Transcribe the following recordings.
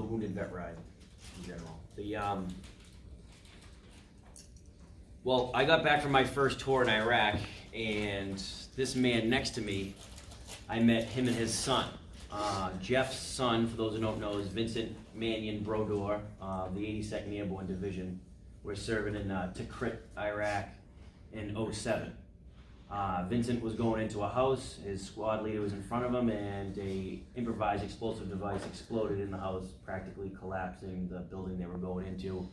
Wounded Vet Ride in general. Well, I got back from my first tour in Iraq, and this man next to me, I met him and his son. Jeff's son, for those who don't know, is Vincent Mannion Brodeur, the 82nd Airborne Division. We're serving in Tikrit, Iraq in 07. Vincent was going into a house, his squad leader was in front of him, and a improvised explosive device exploded in the house, practically collapsing the building they were going into.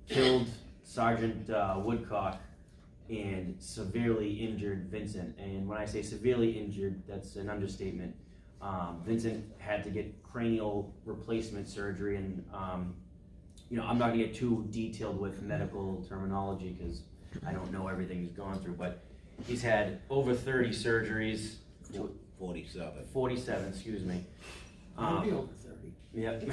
Killed Sergeant Woodcock and severely injured Vincent. And when I say severely injured, that's an understatement. Vincent had to get cranial replacement surgery, and I'm not gonna get too detailed with medical terminology because I don't know everything he's gone through, but he's had over 30 surgeries. 47. 47, excuse me. Maybe over 30. Yep.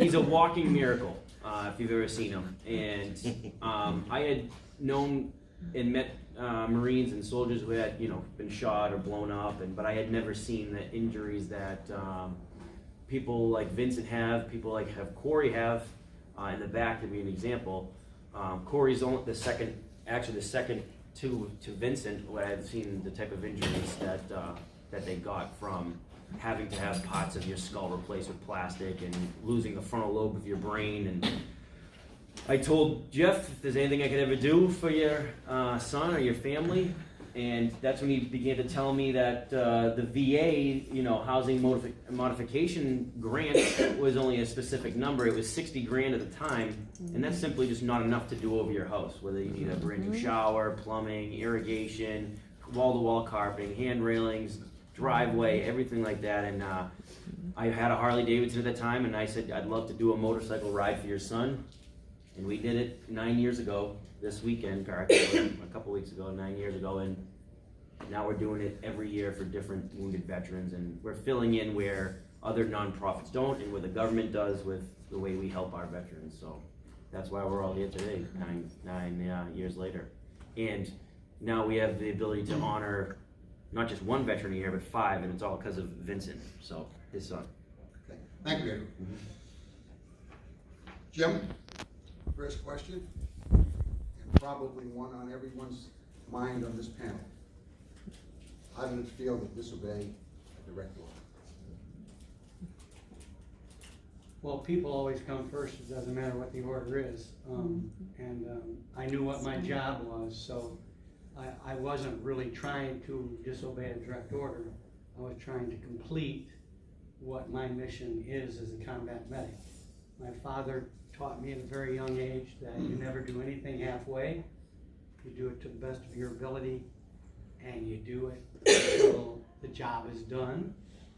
He's a walking miracle, if you've ever seen him. And I had known and met Marines and soldiers who had, been shot or blown up, but I had never seen the injuries that people like Vincent have, people like Corey have. In the back, to be an example, Corey's only the second to Vincent, where I've seen the type of injuries that they got from having to have parts of your skull replaced with plastic and losing the frontal lobe of your brain. And I told Jeff if there's anything I could ever do for your son or your family, and that's when he began to tell me that the VA, housing modification grant was only a specific number. It was 60 grand at the time, and that's simply just not enough to do over your house, whether you need a brand new shower, plumbing, irrigation, wall-to-wall carpeting, hand railings, driveway, everything like that. And I had a Harley Davidson at the time, and I said I'd love to do a motorcycle ride for your son, and we did it 9 years ago this weekend, or a couple weeks ago, 9 years ago, and now we're doing it every year for different wounded veterans, and we're filling in where other nonprofits don't and where the government does with the way we help our veterans. So that's why we're all here today, nine years later. And now we have the ability to honor not just one veteran a year, but 5, and it's all because of Vincent, so his son. Okay. Thank you. Mm-hmm. Jim, first question, and probably one on everyone's mind on this panel. How did it feel to disobey a direct order? Well, people always come first. It doesn't matter what the order is. I knew what my job was, so I wasn't really trying to disobey a direct order. I was trying to complete what my mission is as a combat medic. My father taught me at a very young age that you never do anything halfway. You do it to the best of your ability, and you do it until the job is done.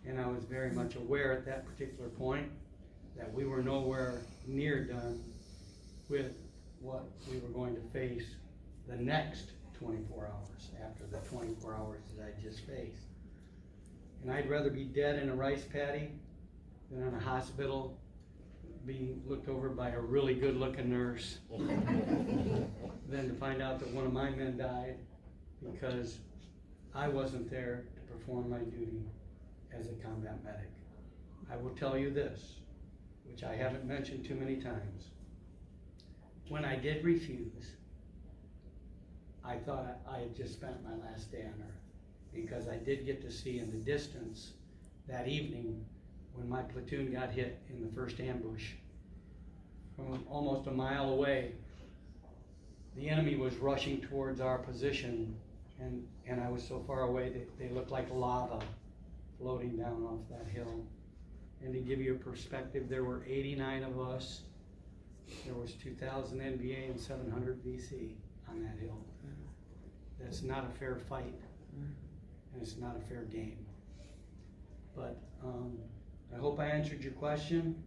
And I was very much aware at that particular point that we were nowhere near done with what we were going to face the next 24 hours after the 24 hours that I just faced. And I'd rather be dead in a rice paddy than in a hospital being looked over by a really good looking nurse than to find out that one of my men died because I wasn't there to perform my duty as a combat medic. I will tell you this, which I haven't mentioned too many times. When I did refuse, I thought I had just spent my last day on earth, because I did get to see in the distance that evening when my platoon got hit in the first ambush. From almost a mile away, the enemy was rushing towards our position, and I was so far away that they looked like lava floating down off that hill. And to give you a perspective, there were 89 of us. There was 2,000 NVA and 700 VC on that hill. That's not a fair fight, and it's not a fair game. But I hope I answered your question.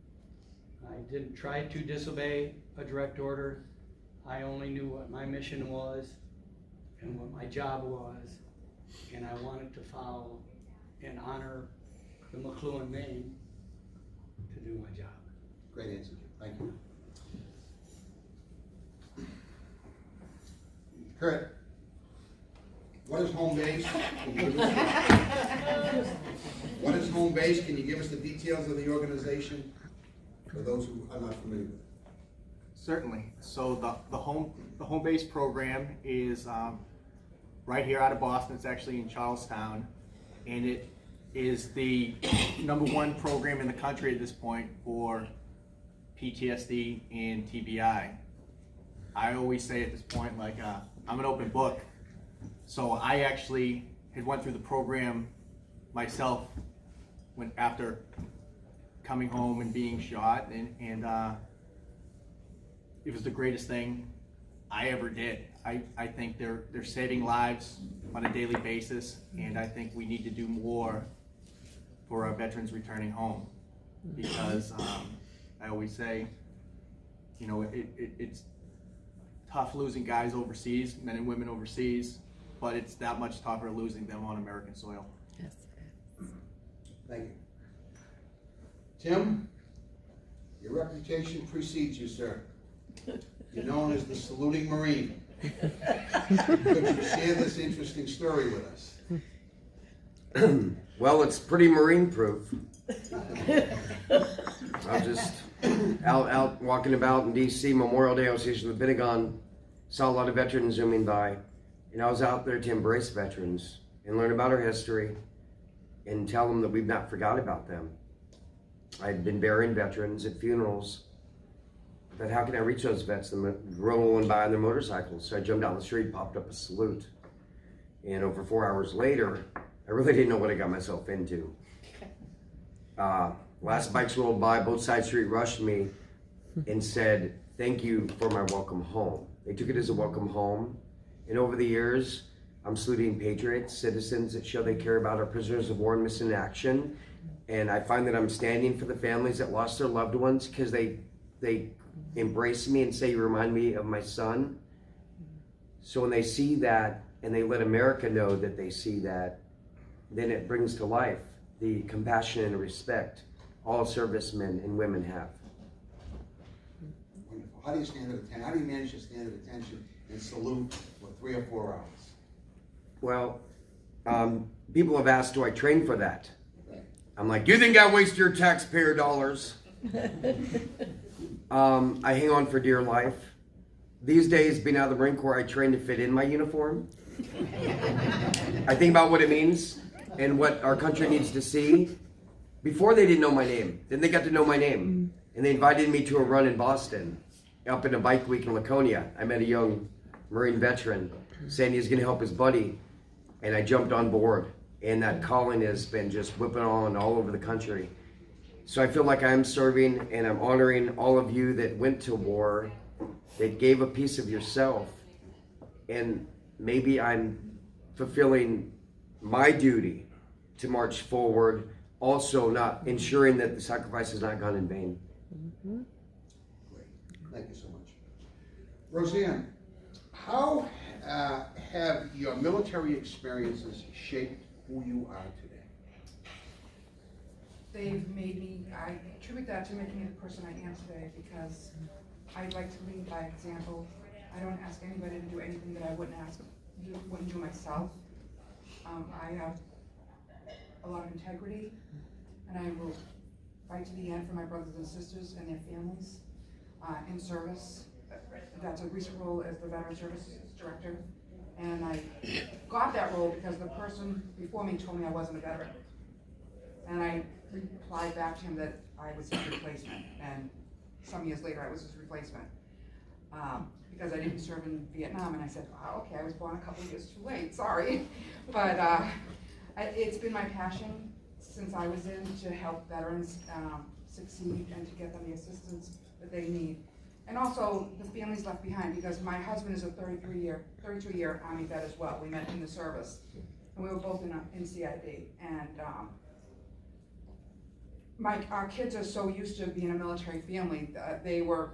I didn't try to disobey a direct order. I only knew what my mission was and what my job was, and I wanted to follow and honor the McLuhan name to do my job. Great answer, Jim. Thank you. Kurt, what is home base? What is home base? Can you give us the details of the organization for those who are not familiar with it? Certainly. So the home base program is right here out of Boston. It's actually in Charlestown, and it is the #1 program in the country at this point for PTSD and TBI. I always say at this point, like, I'm an open book. So I actually had went through the program myself after coming home and being shot, and it was the greatest thing I ever did. I think they're saving lives on a daily basis, and I think we need to do more for our veterans returning home, because I always say, you know, it's tough losing guys overseas, men and women overseas, but it's that much tougher losing them on American soil. Yes. Thank you. Tim, your reputation precedes you, sir. You're known as the saluting Marine. Could you share this interesting story with us? Well, it's pretty marine proof. I was just out walking about in DC, Memorial Day. I was stationed at the Pentagon, saw a lot of veterans zooming by, and I was out there to embrace veterans and learn about our history and tell them that we've not forgot about them. I'd been burying veterans at funerals, but how can I reach those vets? Them rolling by on their motorcycles. So I jumped down the street, popped up a salute, and over 4 hours later, I really didn't know what I got myself into. Last bikes rolled by, both side street rushed me and said, "Thank you for my welcome home." They took it as a welcome home. And over the years, I'm saluting patriots, citizens that show they care about our prisoners of war and missing in action. And I find that I'm standing for the families that lost their loved ones, because they embrace me and say, "You remind me of my son." So when they see that and they let America know that they see that, then it brings to life the compassion and respect all servicemen and women have. Wonderful. How do you stand at attention? How do you manage to stand at attention and salute for 3 or 4 hours? Well, people have asked, do I train for that? Okay. I'm like, you think I waste your taxpayer dollars? I hang on for dear life. These days, being out of the Marine Corps, I train to fit in my uniform. I think about what it means and what our country needs to see. Before, they didn't know my name. Then they got to know my name. And they invited me to a run in Boston, up in a bike week in Laconia. I met a young Marine veteran saying he was going to help his buddy, and I jumped on board. And that calling has been just whipping on all over the country. So I feel like I'm serving, and I'm honoring all of you that went to war, that gave a piece of yourself. And maybe I'm fulfilling my duty to march forward, also not ensuring that the sacrifice has not gone in vain. Great. Thank you so much. Roseanne, how have your military experiences shaped who you are today? They've made me, I attribute that to making me the person I am today, because I like to lead by example. I don't ask anybody to do anything that I wouldn't do myself. I have a lot of integrity, and I will fight to the end for my brothers and sisters and their families in service. That's a recent role as the Veteran Services Director, and I got that role because the person before me told me I wasn't a veteran, and I replied back to him that I was his replacement, and some years later I was his replacement. Because I didn't serve in Vietnam, and I said, wow, okay, I was born a couple of years too late, sorry. But it's been my passion since I was in to help veterans succeed and to get them the assistance that they need. And also the families left behind, because my husband is a 32-year Army vet as well. We met in the service, and we were both in CID. And our kids are so used to being a military family. They were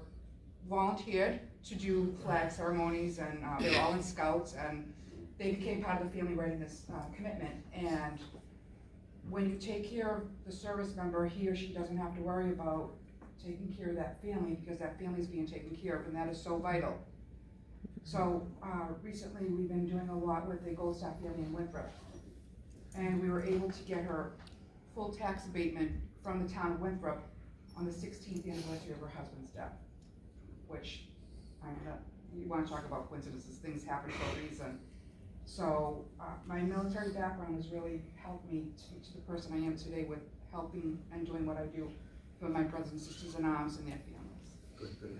volunteered to do flag ceremonies, and they were all in scouts, and they became part of the family readiness commitment. And when you take care of the service member, he or she doesn't have to worry about taking care of that family, because that family is being taken care of, and that is so vital. So recently we've been doing a lot with the Gold Star family in Winthrop, and we were able to get her full tax abatement from the town of Winthrop on the 16th anniversary of her husband's death, which, I know, you wanna talk about coincidences, things happen for a reason. So, my military background has really helped me to the person I am today with helping and doing what I do for my brothers and sisters in arms and their families. Good, good.